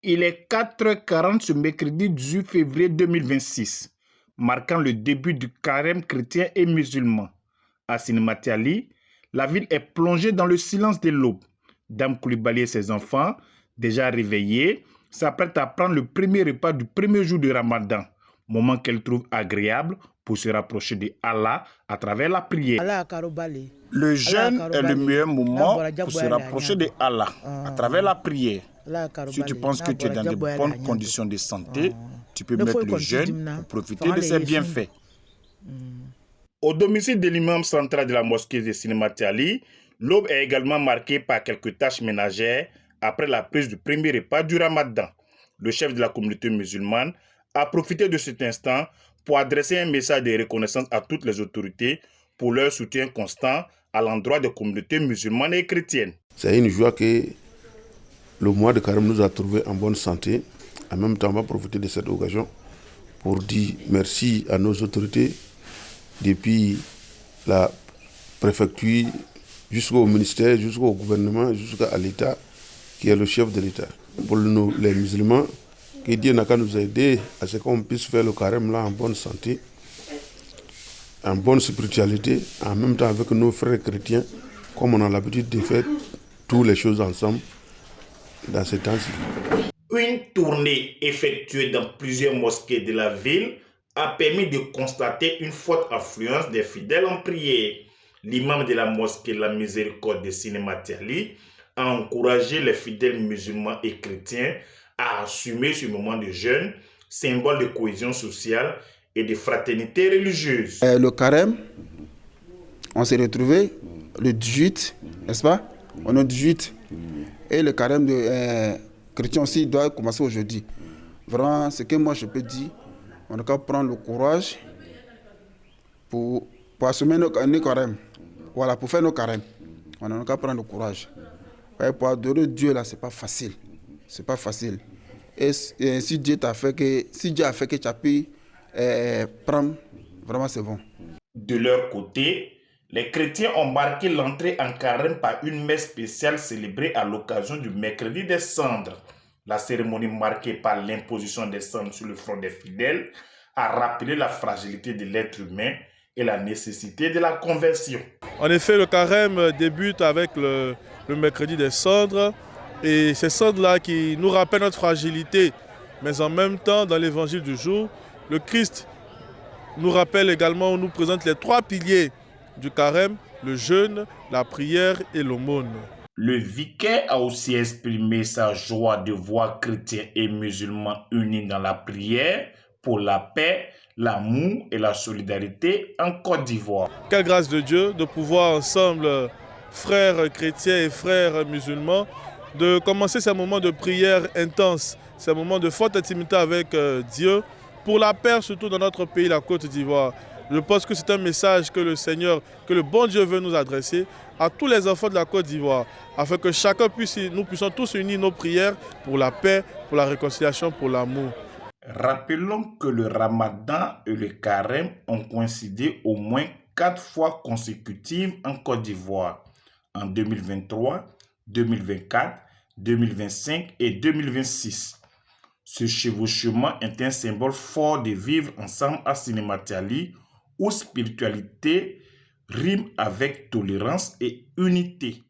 Il est 4h40 ce mercredi 18 février 2026, marquant le début du carême chrétien et musulman. À Sinematiali, la ville est plongée dans le silence de l'aube. Dame Coulibaly et ses enfants, déjà réveillés, s'apprêtent à prendre le premier repas du premier jour du Ramadan, moment qu'elle trouve agréable pour se rapprocher de Allah à travers la prière. Le jeûne est le meilleur moment pour se rapprocher de Allah à travers la prière. Si tu penses que tu es dans de bonnes conditions de santé, tu peux mettre le jeûne pour profiter de ses bienfaits. Au domicile de l'imam central de la mosquée de Sinematiali, l'aube est également marquée par quelques tâches ménagères après la prise du premier repas du Ramadan. Le chef de la communauté musulmane a profité de cet instant pour adresser un message de reconnaissance à toutes les autorités pour leur soutien constant à l'endroit des communautés musulmanes et chrétiennes. C'est une joie que le mois de carême nous a trouvés en bonne santé. En même temps, on va profiter de cette occasion pour dire merci à nos autorités, depuis la préfecture jusqu'au ministère, jusqu'au gouvernement, jusqu'à l'État, qui est le chef de l'État. Pour nous, les musulmans, que Dieu n'a qu'à nous aider à ce qu'on puisse faire le carême là en bonne santé, en bonne spiritualité, en même temps avec nos frères chrétiens, comme on a l'habitude de faire toutes les choses ensemble dans ces temps-ci. Une tournée effectuée dans plusieurs mosquées de la ville a permis de constater une forte affluence des fidèles en prière. L'imam de la mosquée La Miséricorde de Sinematiali a encouragé les fidèles musulmans et chrétiens à assumer ce moment de jeûne, symbole de cohésion sociale et de fraternité religieuse. Le carême, on s'est retrouvés le 18, n'est-ce pas? On est 18. Et le carême chrétien aussi doit commencer aujourd'hui. Vraiment, ce que moi je peux dire, on doit prendre le courage pour assumer nos carèmes. Voilà, pour faire nos carèmes. On a qu'à prendre le courage. Pour adorer Dieu, là, c'est pas facile. C'est pas facile. Et si Dieu a fait que tu as pu prendre, vraiment c'est bon. De leur côté, les chrétiens ont marqué l'entrée en carême par une messe spéciale célébrée à l'occasion du mercredi des cendres. La cérémonie marquée par l'imposition des cendres sur le front des fidèles a rappelé la fragilité de l'être humain et la nécessité de la conversion. En effet, le carême débute avec le mercredi des cendres, et ces cendres-là qui nous rappellent notre fragilité. Mais en même temps, dans l'évangile du jour, le Christ nous rappelle également, nous présente les trois piliers du carême: le jeûne, la prière et l'aumône. Le vicaire a aussi exprimé sa joie de voir chrétiens et musulmans unis dans la prière pour la paix, l'amour et la solidarité en Côte d'Ivoire. Quelle grâce de Dieu de pouvoir ensemble, frères chrétiens et frères musulmans, de commencer ces moments de prière intense, ces moments de forte intimité avec Dieu, pour la paix surtout dans notre pays, la Côte d'Ivoire. Je pense que c'est un message que le Seigneur, que le bon Dieu veut nous adresser à tous les enfants de la Côte d'Ivoire, afin que nous puissions tous unir nos prières pour la paix, pour la réconciliation, pour l'amour. Rappelons que le Ramadan et le carême ont coïncidé au moins 4 fois consécutives en Côte d'Ivoire, en 2023, 2024, 2025 et 2026. Ce chevauchement est un symbole fort de vivre ensemble à Sinematiali, où spiritualité rime avec tolérance et unité.